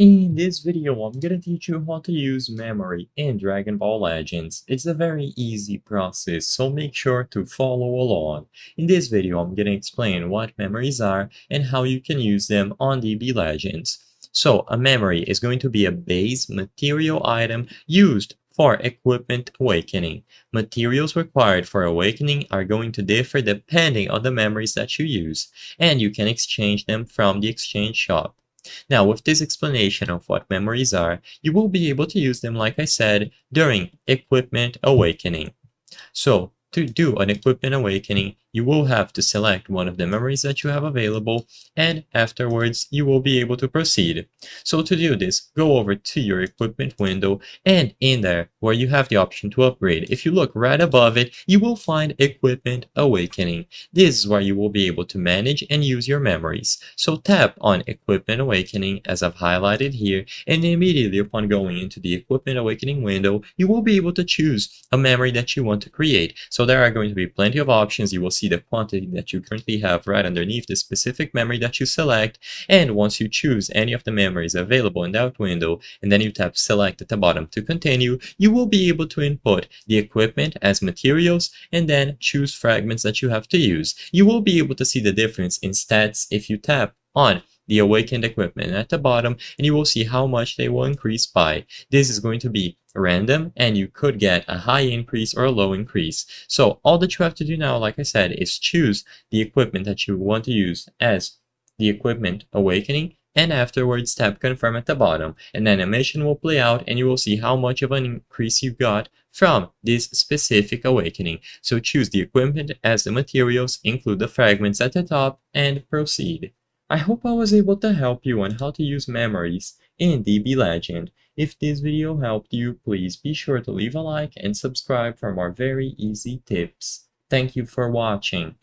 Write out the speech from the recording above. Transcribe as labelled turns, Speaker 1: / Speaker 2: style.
Speaker 1: In this video, I'm gonna teach you how to use memory in Dragon Ball Legends. It's a very easy process, so make sure to follow along. In this video, I'm gonna explain what memories are and how you can use them on DB Legends. So, a memory is going to be a base material item used for equipment awakening. Materials required for awakening are going to differ depending on the memories that you use, and you can exchange them from the exchange shop. Now, with this explanation of what memories are, you will be able to use them, like I said, during Equipment Awakening. So, to do an equipment awakening, you will have to select one of the memories that you have available, and afterwards you will be able to proceed. So to do this, go over to your equipment window, and in there, where you have the option to upgrade, if you look right above it, you will find Equipment Awakening. This is where you will be able to manage and use your memories. So tap on Equipment Awakening as I've highlighted here, and immediately upon going into the Equipment Awakening window, you will be able to choose a memory that you want to create. So there are going to be plenty of options. You will see the quantity that you currently have right underneath the specific memory that you select. And once you choose any of the memories available in that window, and then you tap select at the bottom to continue, you will be able to input the equipment as materials and then choose fragments that you have to use. You will be able to see the difference in stats if you tap on the awakened equipment at the bottom, and you will see how much they will increase by. This is going to be random, and you could get a high increase or a low increase. So all that you have to do now, like I said, is choose the equipment that you want to use as the equipment awakening, and afterwards tap confirm at the bottom. An animation will play out, and you will see how much of an increase you got from this specific awakening. So choose the equipment as the materials, include the fragments at the top, and proceed. I hope I was able to help you on how to use memories in DB Legend. If this video helped you, please be sure to leave a like and subscribe for more very easy tips. Thank you for watching.